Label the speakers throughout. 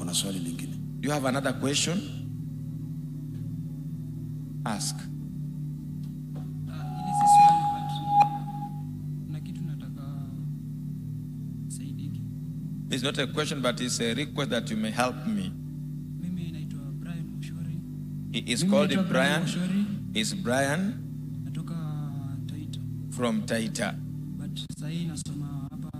Speaker 1: kuna swali lingine?
Speaker 2: Do you have another question? Ask.
Speaker 3: Ili si swali but na kitu nataka saidiki.
Speaker 2: It's not a question, but it's a request that you may help me.
Speaker 3: Mimi naitwa Brian Mushori.
Speaker 2: He is called Brian.
Speaker 3: Mushori.
Speaker 2: Is Brian
Speaker 3: Natoka Taita.
Speaker 2: from Taita.
Speaker 3: But sahi nasoma hapa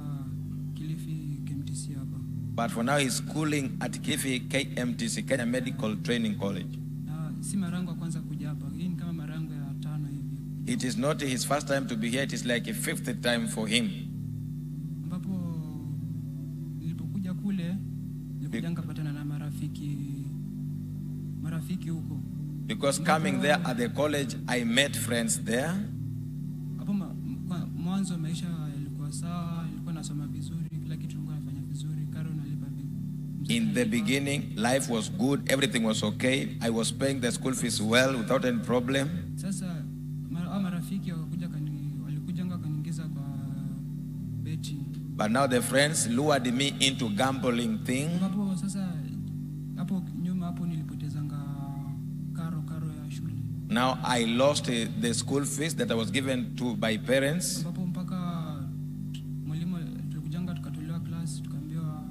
Speaker 3: Kilifi KMTC hapa.
Speaker 2: But for now he's schooling at Kilifi KMTC, Kenya Medical Training College.
Speaker 3: Na si mara yangu ya kwanza kuja hapa. Hii ni kama mara yangu ya 5 hivi.
Speaker 2: It is not his first time to be here. It is like a 5th time for him.
Speaker 3: Ambapo nilipokuja kule nilikuja nikapatana na marafiki huko.
Speaker 2: Because coming there at the college, I met friends there.
Speaker 3: Hapo mwanzo maisha yalikuwa sawa, nilikuwa nasoma vizuri, kila kitu nilikuwa nafanya vizuri, karo nalipa vizuri.
Speaker 2: In the beginning, life was good, everything was okay. I was paying the school fees well without any problem.
Speaker 3: Sasa marafiki walikuja kaniingiza kwa beti.
Speaker 2: But now the friends lured me into gambling thing.
Speaker 3: Hapo sasa hapo nyuma hapo nilipotezanga karo ya shule.
Speaker 2: Now I lost the school fees that I was given to by parents.
Speaker 3: Hapo mpaka mwalimu tulikujanga tukatolewa class tukaambiwa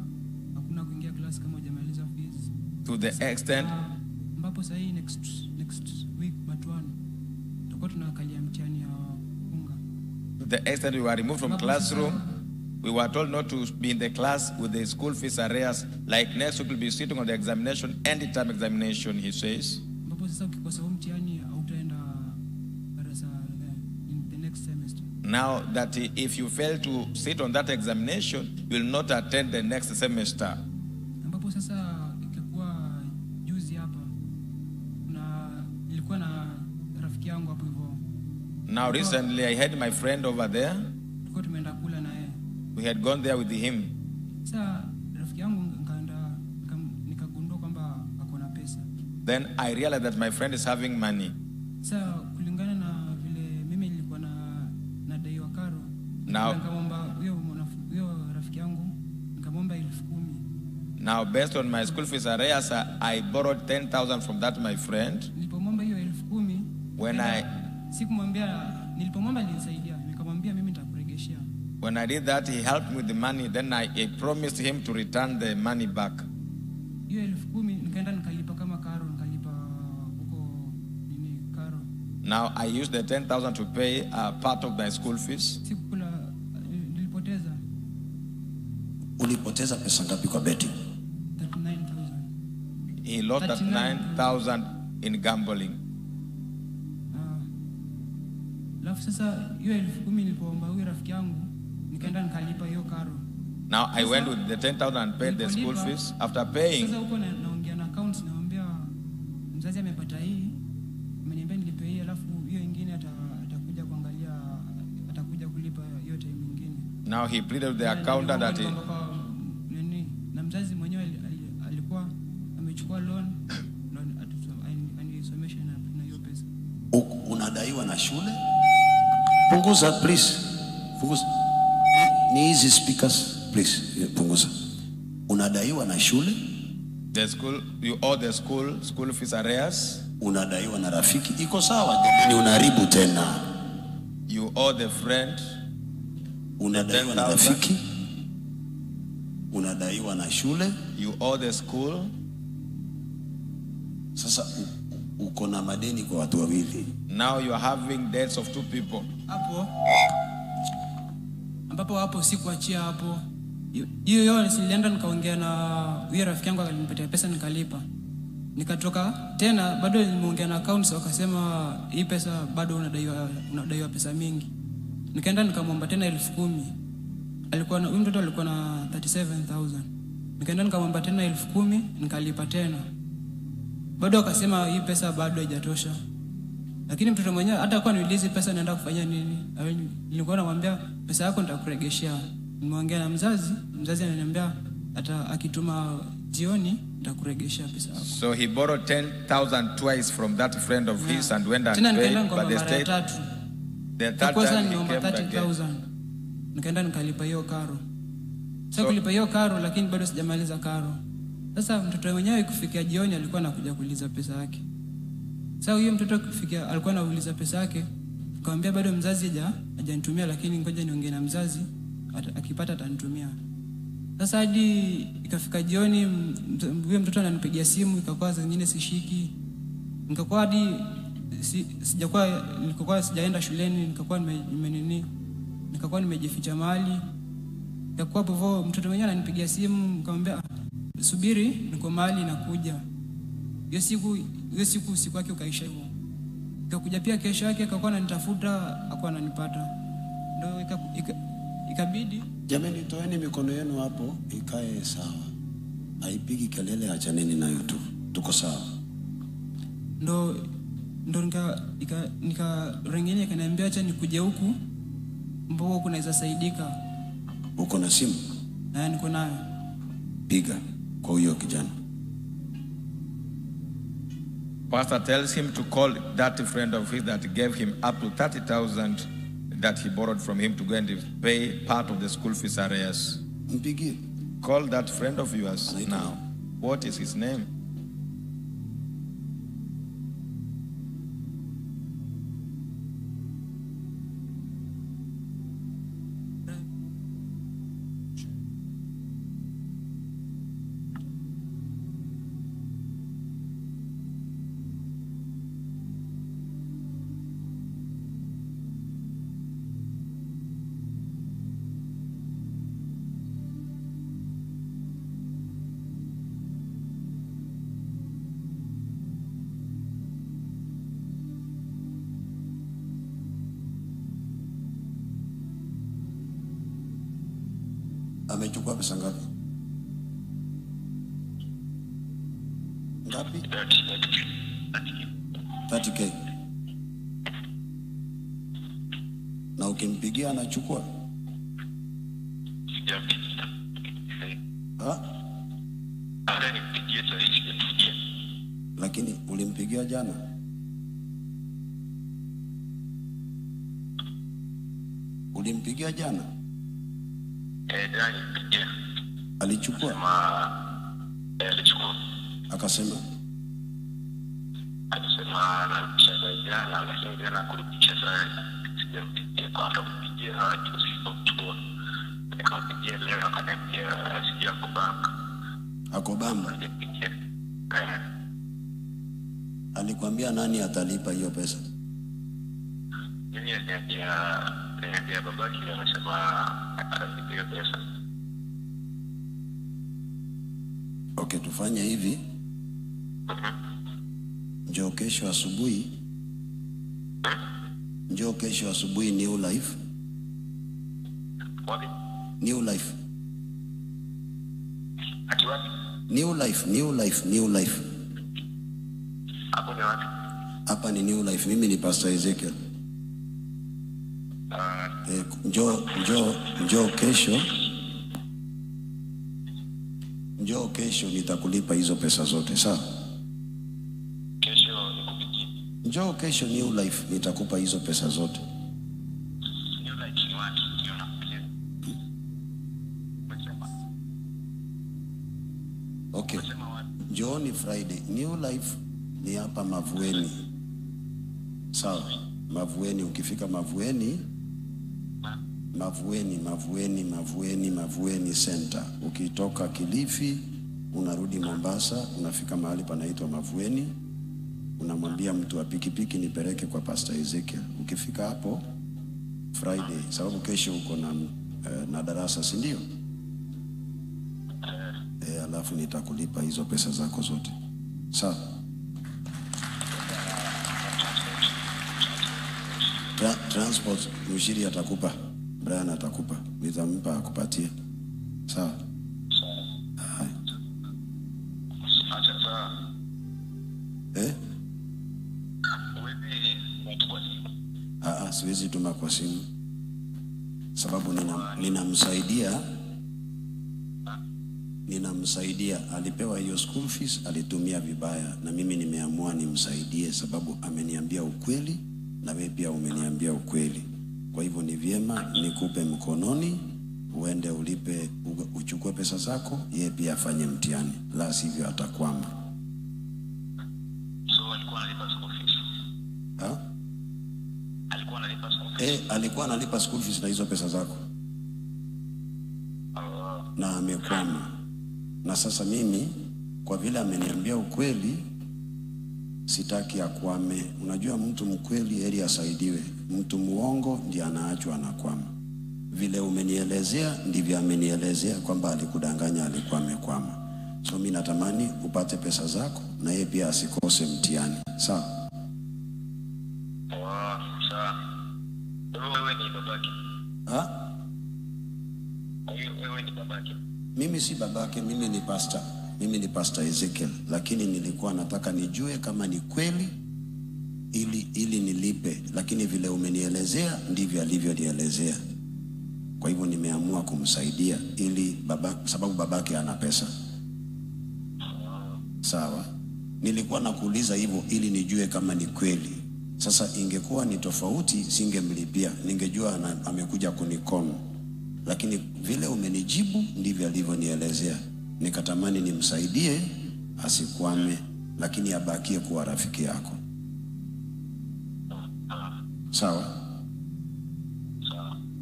Speaker 3: hakuna kuingia class kama hujamaliza fees.
Speaker 2: To the extent
Speaker 3: ambapo sasa hii next week matwani tutakuwa tunakalia mtihani ya unga.
Speaker 2: To the extent we were removed from classroom. We were told not to be in the class with the school fees arrears. Like next week we'll be sitting on the examination, end term examination, he says.
Speaker 3: Ambapo sasa ukikosa mtihani hautaenda darasa in the next semester.
Speaker 2: Now that if you fail to sit on that examination, you will not attend the next semester.
Speaker 3: Ambapo sasa ikakuwa juzi hapa na nilikuwa na rafiki yangu hapo hivyo.
Speaker 2: Now recently I had my friend over there.
Speaker 3: Tulikuwa tumeenda kula na yeye.
Speaker 2: We had gone there with him.
Speaker 3: Sasa rafiki yangu nikagundua kwamba ako na pesa.
Speaker 2: Then I realized that my friend is having money.
Speaker 3: Sasa kulingana na vile mimi nilikuwa na dai wa karo.
Speaker 2: Now
Speaker 3: nikamwomba huyo rafiki yangu nikamwomba 10,000.
Speaker 2: Now based on my school fees arrears, I borrowed 10,000 from that my friend.
Speaker 3: Nilipomwomba hiyo 10,000
Speaker 2: when I
Speaker 3: sikumwambia, nilipomwomba alinisaidia, nikamwambia mimi nitakuregeshea.
Speaker 2: When I did that, he helped me with the money. Then I promised him to return the money back.
Speaker 3: Hiyo 10,000 nikaenda nikalipa kama karo, nikalipa huko nini karo.
Speaker 2: Now I used the 10,000 to pay part of my school fees.
Speaker 3: Sikula nilipoteza.
Speaker 1: Ulipoteza pesa ngapi kwa betting?
Speaker 3: 39,000.
Speaker 2: He lost 39,000 in gambling.
Speaker 3: Alafu sasa hiyo 10,000 nilipoomba huyo rafiki yangu nikaenda nikalipa hiyo karo.
Speaker 2: Now I went with the 10,000 and paid the school fees. After paying,
Speaker 3: sasa huko naongea na account naambia mzazi amepata hii, ameniambia nilipe hii, alafu hiyo nyingine atakuja kuangalia, atakuja kulipa hiyo time nyingine.
Speaker 2: Now he pleaded with the accountant that
Speaker 3: na mzazi mwenyewe alikuwa amechukua loan anisomesha na hiyo pesa.
Speaker 1: Unadaiwa na shule? Punguza please. Punguza. Ni hizi speakers please. Punguza. Unadaiwa na shule?
Speaker 2: The school, you owe the school fees arrears.
Speaker 1: Unadaiwa na rafiki. Iko sawa jamani, unaharibu tena.
Speaker 2: You owe the friend.
Speaker 1: Unadaiwa na rafiki. Unadaiwa na shule.
Speaker 2: You owe the school.
Speaker 1: Sasa uko na madeni kwa watu wawili.
Speaker 2: Now you are having debts of 2 people.
Speaker 3: Hapo sikuachia hapo. Hiyo nilienda nikaongea na huyo rafiki yangu, alinipatia pesa nikalipa. Nikatoka tena bado nimeongea na accounts, wakasema hii pesa bado unadaiwa pesa mingi. Nikaenda nikamwomba tena 10,000. Alikuwa na huyo mtoto alikuwa na 37,000. Nikaenda nikamwomba tena 10,000 nikalipa tena. Bado akasema hii pesa bado haijatosha. Lakini mtoto mwenyewe hata kwa niulize pesa naenda kufanya nini? Nilikuwa namwambia pesa yako nitakuregeshea. Nimeongea na mzazi ananiambia hata akituma jioni nitakuregeshea pesa yako.
Speaker 2: So he borrowed 10,000 twice from that friend of his and went and paid, but the state the third time he came
Speaker 3: 30,000. Nikaenda nikalipa hiyo karo. Sasa kulipa hiyo karo, lakini bado sijamaliza karo. Sasa mtoto mwenyewe kufikia jioni alikuwa anakuja kuuliza pesa yake. Sasa huyo mtoto kufikia alikuwa anauliza pesa yake, nikamwambia bado mzazi hajanitumia, lakini ngoja niongee na mzazi, akipata atanitumia. Sasa hadi ikafika jioni, huyo mtoto ananipigia simu, ikakuwa zingine sishiki. Nikakuwa hadi nilikuwa sijaenda shuleni, nikakuwa nimejificha mahali. Ikakuwa hapo mtoto mwenyewe ananipigia simu, nikamwambia subiri, niko mahali nakuja. Hiyo siku yake ukaisha hivyo. Ikakuja pia kesho yake akakuwa ananitafuta, hakuwa ananipata. Ndio ikabidi,
Speaker 1: jamani, toeni mikono yenu hapo ikae sawa. Haipigi kelele, achaneni nayo tu. Tuko sawa.
Speaker 3: Ndo rengine kaniambia acha nikuje huku mbona kunaweza saidika.
Speaker 1: Uko na simu?
Speaker 3: Niko nayo.
Speaker 1: Piga kwa huyo kijana.
Speaker 2: Pastor tells him to call that friend of his that gave him up to 30,000 that he borrowed from him to go and pay part of the school fees arrears.
Speaker 1: Mpigie.
Speaker 2: Call that friend of yours now. What is his name?
Speaker 1: Amechukua pesa ngapi? Ngapi? 30K. Na ukimpigia anachukua? Lakini ulimpigia jana? Ulimpigia jana? Alichukua?
Speaker 4: Alichukua.
Speaker 1: Akasema?
Speaker 4: Alisema na jana lakini jana kulipisha sana. Sijampigia kwa kupigia hajachukua. Nikampigia leo akaniambia sija kubanga.
Speaker 1: Akobamba? Alikwambia nani atalipa hiyo pesa?
Speaker 4: Mimi niambia babaki anasema atalipa pesa.
Speaker 1: Okay, tufanye hivi. Njoo kesho asubuhi. Njoo kesho asubuhi New Life.
Speaker 4: Wapi?
Speaker 1: New Life.
Speaker 4: Ati wapi?
Speaker 1: New Life, New Life, New Life.
Speaker 4: Hapo ni wapi?
Speaker 1: Hapa ni New Life. Mimi ni Pastor Ezekiel. Njoo kesho. Njoo kesho nitakulipa hizo pesa zote, sawa?
Speaker 4: Kesho nikupigie.
Speaker 1: Njoo kesho New Life nitakupa hizo pesa zote.
Speaker 4: New Life ni wapi? Ndio nakupigia.
Speaker 1: Okay. Njoo ni Friday. New Life ni hapa Mavueni. Sawa? Mavueni, ukifika Mavueni Center. Ukitoka Kilifi, unarudi Mombasa, unafika mahali panaitwa Mavueni. Unamwambia mtu wa pikipiki nipeleke kwa Pastor Ezekiel. Ukifika hapo Friday, sababu kesho uko na darasa, si ndio? Alafu nitakulipa hizo pesa zako zote. Sawa? Transport mshiri atakupa. Brian atakupa. Nitampa akupatie. Sawa? Hai.
Speaker 4: Acha sawa.
Speaker 1: Siwezi tuma kwa simu. Sababu ninamsaidia. Alipewa hiyo school fees, alitumia vibaya, na mimi nimeamua nimsaidie sababu ameniambia ukweli na wewe pia umeniambia ukweli. Kwa hivyo ni vyema nikupe mkononi uende ulipe, uchukue pesa zako, yeye pia afanye mtihani, la sivyo atakwama.
Speaker 4: So alikuwa analipa school fees. Alikuwa analipa school fees.
Speaker 1: Alikuwa analipa school fees na hizo pesa zako. Na amekwama. Na sasa mimi kwa vile ameniambia ukweli, sitaki akwame. Unajua mtu mkweli heri asaidiwe. Mtu muongo ndiye anaachwa anakwama. Vile umenielezea ndivyo amenielezea kwamba alikudanganya, alikuwa amekwama. So mimi natamani upate pesa zako na yeye pia asikose mtihani. Sawa?
Speaker 4: Sawa. Wewe ni babake? Wewe ni babake?
Speaker 1: Mimi si babake, mimi ni pastor. Mimi ni Pastor Ezekiel, lakini nilikuwa nataka nijue kama ni kweli ili nilipe, lakini vile umenielezea ndivyo alivyonielezea. Kwa hivyo nimeamua kumsaidia sababu babake ana pesa. Sawa? Nilikuwa nakuuliza hivyo ili nijue kama ni kweli. Sasa ingekuwa ni tofauti singemlipia, ningejua amekuja kunikon. Lakini vile umenijibu ndivyo alivyonielezea. Nikatamani nimsaidie asikwame, lakini abakie kuwa rafiki yako. Sawa?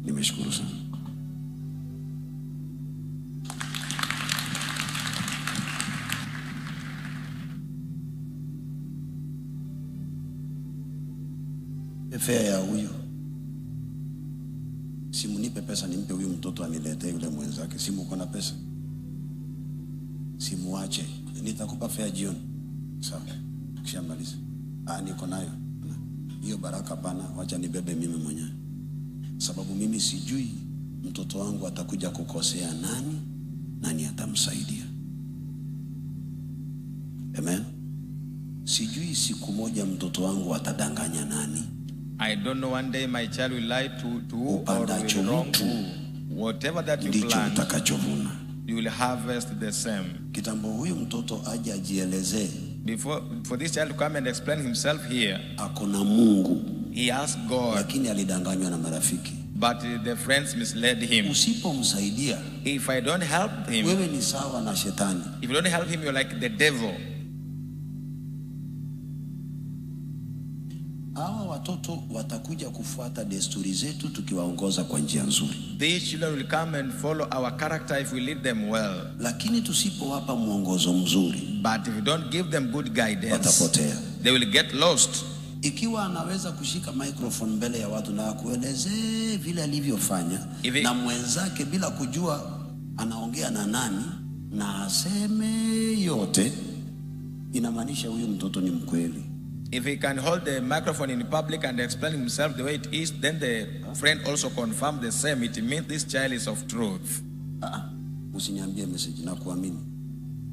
Speaker 1: Nimeshukuru sana. Fea ya huyu. Simu nipe pesa nimpe huyu mtoto aniletee yule mwenzake. Simu uko na pesa? Simuache. Nitakupa fea jioni. Sawa. Kishamaliza. Niko nayo. Hiyo baraka bana, wacha nibebe mimi mwenyewe. Sababu mimi sijui mtoto wangu atakuja kukosea nani atamsaidia. Amen. Sijui siku moja mtoto wangu atadanganya nani.
Speaker 2: I don't know one day my child will lie to who or will wrong who. Whatever that you plant, you will harvest the same.
Speaker 1: Kitambo huyu mtoto aje ajielezee.
Speaker 2: For this child to come and explain himself here,
Speaker 1: akona Mungu.
Speaker 2: He asked God.
Speaker 1: Lakini alidanganywa na marafiki.
Speaker 2: But the friends misled him.
Speaker 1: Usipomsaidia,
Speaker 2: if I don't help him,
Speaker 1: wewe ni sawa na shetani.
Speaker 2: If you don't help him, you're like the devil.
Speaker 1: Hawa watoto watakuja kufuata desturi zetu tukiwaongoza kwa njia nzuri.
Speaker 2: These children will come and follow our character if we lead them well.
Speaker 1: Lakini tusipowapa mwongozo mzuri,
Speaker 2: but if we don't give them good guidance,
Speaker 1: watapotea.
Speaker 2: They will get lost.
Speaker 1: Ikiwa anaweza kushika microphone mbele ya watu na kuelezea vile alivyofanya na mwenzake bila kujua anaongea na nani na aseme yote, inamaanisha huyu mtoto ni mkweli.
Speaker 2: If he can hold the microphone in public and explain himself the way it is, then the friend also confirm the same. It means this child is of truth.
Speaker 1: Usiniambie message na kuamini.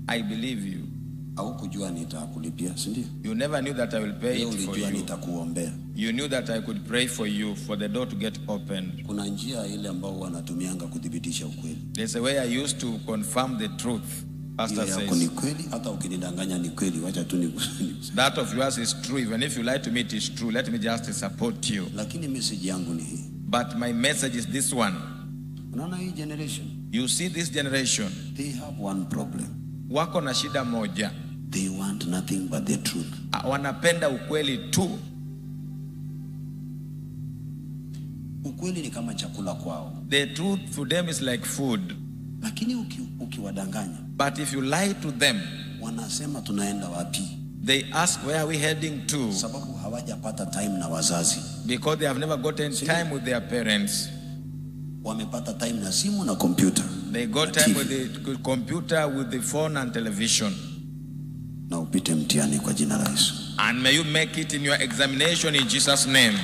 Speaker 2: I believe you.
Speaker 1: Au kujua nitakulipia, si ndio?
Speaker 2: You never knew that I will pay it for you.
Speaker 1: Nitakuombea.
Speaker 2: You knew that I could pray for you for the door to get opened.
Speaker 1: Kuna njia ile ambao wanatumianga kudhibitisha ukweli.
Speaker 2: There's a way I used to confirm the truth. Pastor says.
Speaker 1: Ni kweli, hata ukinidanganya ni kweli, wacha tu
Speaker 2: that of yours is true. Even if you lie to me, it is true. Let me just support you.
Speaker 1: Lakini message yangu ni hii.
Speaker 2: But my message is this one.
Speaker 1: Unaona hii generation?
Speaker 2: You see this generation?
Speaker 1: They have one problem.
Speaker 2: Wako na shida moja.
Speaker 1: They want nothing but the truth.
Speaker 2: Wanapenda ukweli tu.
Speaker 1: Ukweli ni kama chakula kwao.
Speaker 2: The truth for them is like food.
Speaker 1: Lakini ukiwadanganya,
Speaker 2: but if you lie to them,
Speaker 1: wanasema tunaenda wapi?
Speaker 2: They ask where are we heading to?
Speaker 1: Sababu hawajapata time na wazazi.
Speaker 2: Because they have never gotten time with their parents.
Speaker 1: Wamepata time na simu na computer.
Speaker 2: They got time with the computer, with the phone and television.
Speaker 1: Na upite mtihani kwa jina la Yesu.
Speaker 2: And may you make it in your examination in Jesus' name.